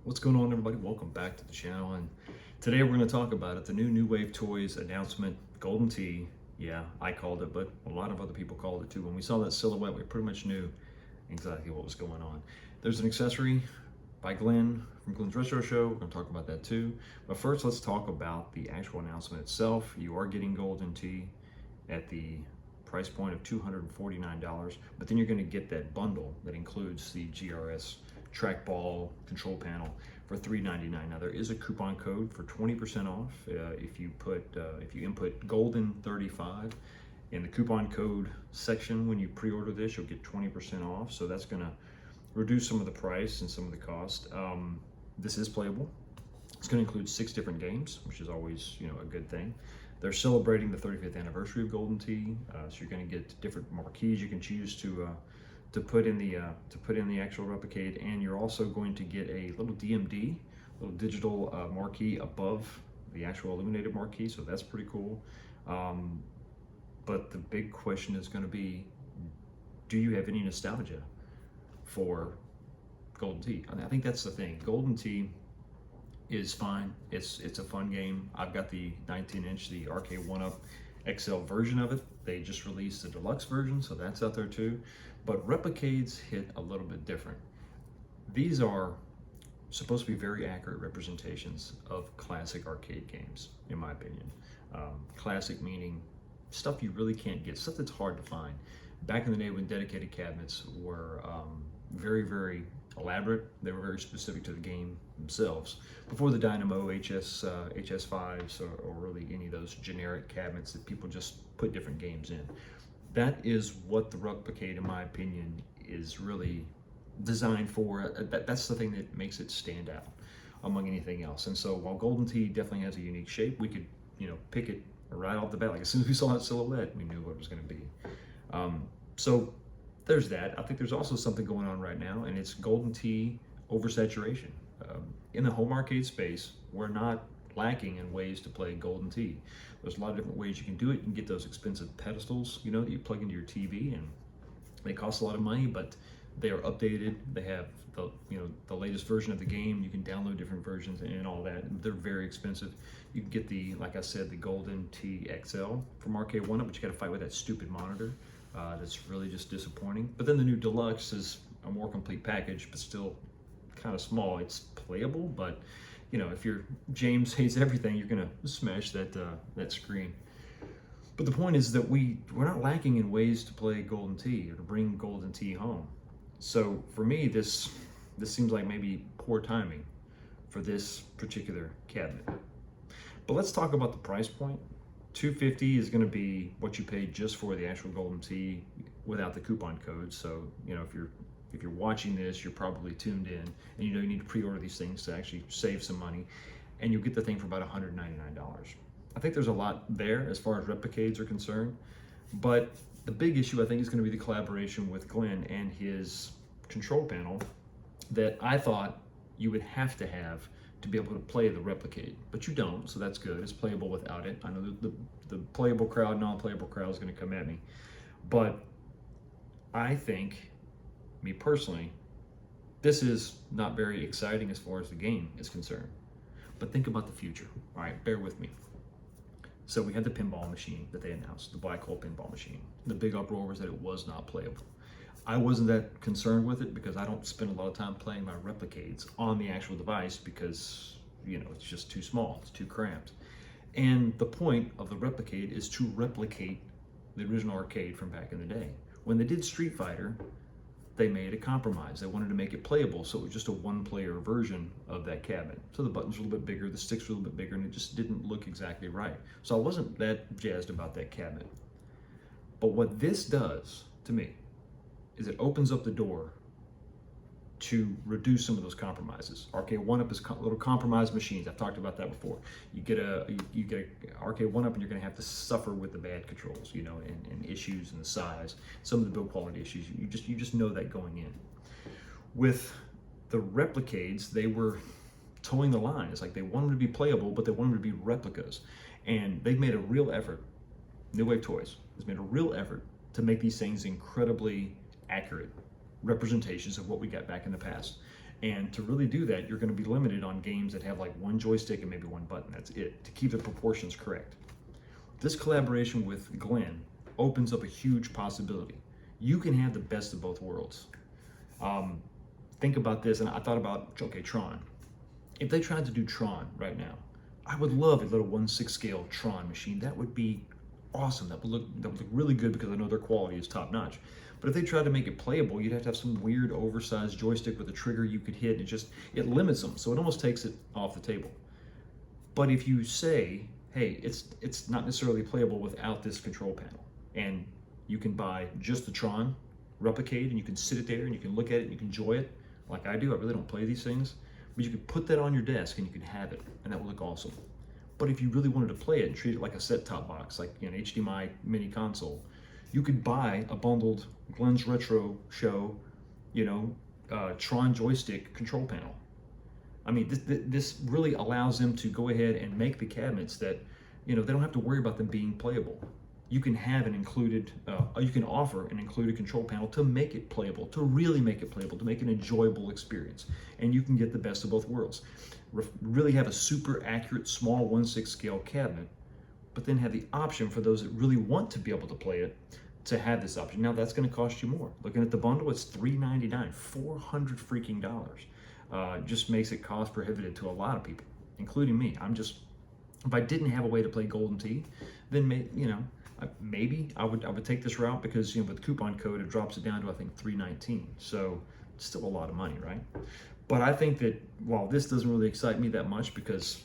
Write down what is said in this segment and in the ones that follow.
What's going on, everybody? Welcome back to the channel, and today we're going to talk about it, the new Wave Toys announcement, Golden Tee. Yeah, I called it, but a lot of other people called it too. When we saw that silhouette, we pretty much knew exactly what was going on. There's an accessory by Glenn from Glenn's Retro Show. We're going to talk about that too. But first, let's talk about the actual announcement itself. You are getting Golden Tee at the price point of $249, but then you're going to get that bundle that includes the GRS trackball control panel for $399. Now there is a coupon code for 20% off if you input Golden 35 in the coupon code section. When you pre-order this, you'll get 20% off, so that's going to reduce some of the price and some of the cost. This is playable. It's going to include 6 different games, which is always, a good thing. They're celebrating the 35th anniversary of Golden Tee, so you're going to get different marquees you can choose to put in the actual Replicade, and you're also going to get a little DMD, little digital marquee above the actual illuminated marquee, so that's pretty cool. But the big question is going to be, do you have any nostalgia for Golden Tee? I think that's the thing. Golden Tee is fine. It's a fun game. I've got the 19-inch, the Arcade1Up XL version of it. They just released the deluxe version, so that's out there too. But Replicades hit a little bit different. These are supposed to be very accurate representations of classic arcade games, in my opinion. Classic meaning stuff you really can't get, stuff that's hard to find. Back in the day when dedicated cabinets were very elaborate, they were very specific to the game themselves. Before the Dynamo HS5s or really any of those generic cabinets that people just put different games in. That is what the Replicade, in my opinion, is really designed for. That's the thing that makes it stand out among anything else. And so while Golden Tee definitely has a unique shape, we could pick it right off the bat. Like as soon as we saw that silhouette, we knew what it was going to be. So there's that. I think there's also something going on right now, and it's Golden Tee oversaturation. In the home arcade space, we're not lacking in ways to play Golden Tee. There's a lot of different ways you can do it. You can get those expensive pedestals, that you plug into your TV, and they cost a lot of money, but they are updated. They have the latest version of the game. You can download different versions and all that. They're very expensive. You can get like I said, the Golden Tee XL from Arcade1Up, but you got to fight with that stupid monitor. That's really just disappointing. But then the new Deluxe is a more complete package, but still kind of small. It's playable, but if you're James Hates Everything, you're gonna smash that screen. But the point is that we're not lacking in ways to play Golden Tee or to bring Golden Tee home. So for me, this seems like maybe poor timing for this particular cabinet. But let's talk about the price point. $250 is going to be what you paid just for the actual Golden Tee without the coupon code. So if you're watching this, you're probably tuned in, and you need to pre-order these things to actually save some money, and you'll get the thing for about $199. I think there's a lot there as far as Replicades are concerned, but the big issue I think is going to be the collaboration with Glenn and his control panel that I thought you would have to be able to play the Replicade, but you don't, so that's good. It's playable without it. I know the playable crowd, non-playable crowd is going to come at me, but I think, me personally, this is not very exciting as far as the game is concerned. But think about the future. All right, bear with me. So we had the pinball machine that they announced, the black hole pinball machine. The big uproar was that it was not playable. I wasn't that concerned with it because I don't spend a lot of time playing my Replicades on the actual device because, it's just too small, it's too cramped. And the point of the Replicade is to replicate the original arcade from back in the day. When they did Street Fighter, they made a compromise. They wanted to make it playable, so it was just a one-player version of that cabinet. So the buttons were a little bit bigger, the sticks were a little bit bigger, and it just didn't look exactly right. So I wasn't that jazzed about that cabinet. But what this does to me is it opens up the door to reduce some of those compromises. Arcade1Up is little compromise machines. I've talked about that before. You get a Arcade1Up, and you're going to have to suffer with the bad controls, and issues and the size, some of the build quality issues. You just know that going in. With the Replicades, they were towing the line. It's like they want them to be playable, but they want them to be replicas, and they've made a real effort. New Wave Toys has made a real effort to make these things incredibly accurate representations of what we got back in the past. And to really do that, you're going to be limited on games that have like one joystick and maybe one button. That's it, to keep the proportions correct. This collaboration with Glenn opens up a huge possibility. You can have the best of both worlds. Think about this, and I thought about, okay, Tron. If they tried to do Tron right now, I would love a little 1/6 scale Tron machine. That would be awesome. That would look really good because I know their quality is top notch. But if they tried to make it playable, you'd have to have some weird oversized joystick with a trigger you could hit. It limits them, so it almost takes it off the table. But if you say, hey, it's not necessarily playable without this control panel, and you can buy just the Tron Replicade, and you can sit it there and you can look at it and you can enjoy it like I do. I really don't play these things, but you could put that on your desk and you can have it, and that would look awesome. But if you really wanted to play it and treat it like a set-top box, like an HDMI mini console, you could buy a bundled Glenn's Retro Show, Tron joystick control panel. I mean, this really allows them to go ahead and make the cabinets that, they don't have to worry about them being playable. You can have an included, you can offer an included control panel to make it playable, to really make it playable, to make an enjoyable experience. And you can get the best of both worlds. Really have a super accurate, small 1/6 scale cabinet, but then have the option for those that really want to be able to play it to have this option. Now that's going to cost you more. Looking at the bundle, it's $399, $400 freaking dollars. Just makes it cost prohibitive to a lot of people, including me. If I didn't have a way to play Golden Tee, then maybe I would take this route, because with the coupon code it drops it down to I think $319. So it's still a lot of money, right? But I think that while this doesn't really excite me that much, because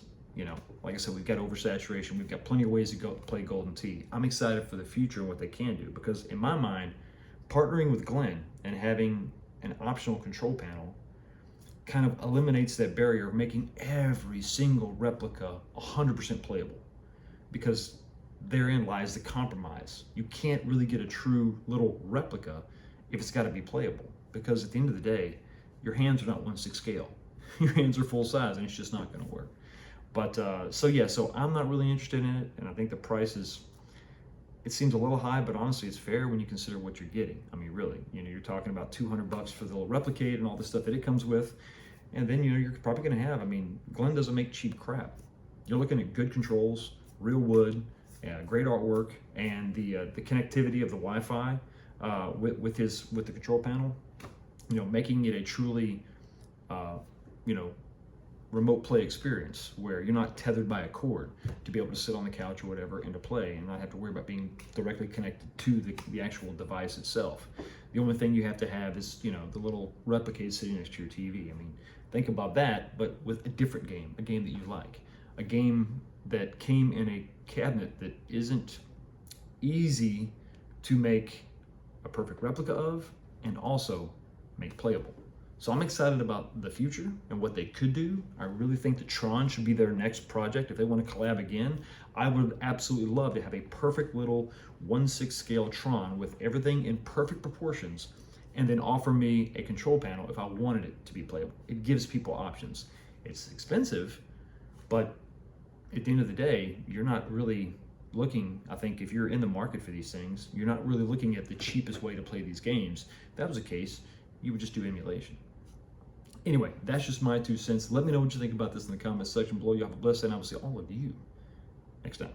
like I said, we've got oversaturation, we've got plenty of ways to go play Golden Tee. I'm excited for the future and what they can do, because in my mind, partnering with Glenn and having an optional control panel kind of eliminates that barrier of making every single replica 100% playable, because therein lies the compromise. You can't really get a true little replica if it's got to be playable, because at the end of the day, your hands are not 1/6 scale. Your hands are full size, and it's just not going to work. But so I'm not really interested in it, and I think the price it seems a little high, but honestly, it's fair when you consider what you're getting. I mean, really, you're talking about $200 for the little Replicade and all the stuff that it comes with, and then you're probably going to have. I mean, Glenn doesn't make cheap crap. You're looking at good controls, real wood, great artwork, and the connectivity of the Wi-Fi with the control panel, making it a truly remote play experience where you're not tethered by a cord to be able to sit on the couch or whatever and to play, and not have to worry about being directly connected to the actual device itself. The only thing you have to have is the little Replicade sitting next to your TV. I mean, think about that, but with a different game, a game that you like, a game that came in a cabinet that isn't easy to make a perfect replica of and also make playable. So I'm excited about the future and what they could do. I really think that Tron should be their next project. If they want to collab again, I would absolutely love to have a perfect little 1/6 scale Tron with everything in perfect proportions, and then offer me a control panel if I wanted it to be playable. It gives people options. It's expensive, but at the end of the day, you're not really looking, I think if you're in the market for these things, you're not really looking at the cheapest way to play these games. If that was the case, you would just do emulation. Anyway, that's just my 2 cents. Let me know what you think about this in the comments section below. You have a blessed day, and I will see all of you next time.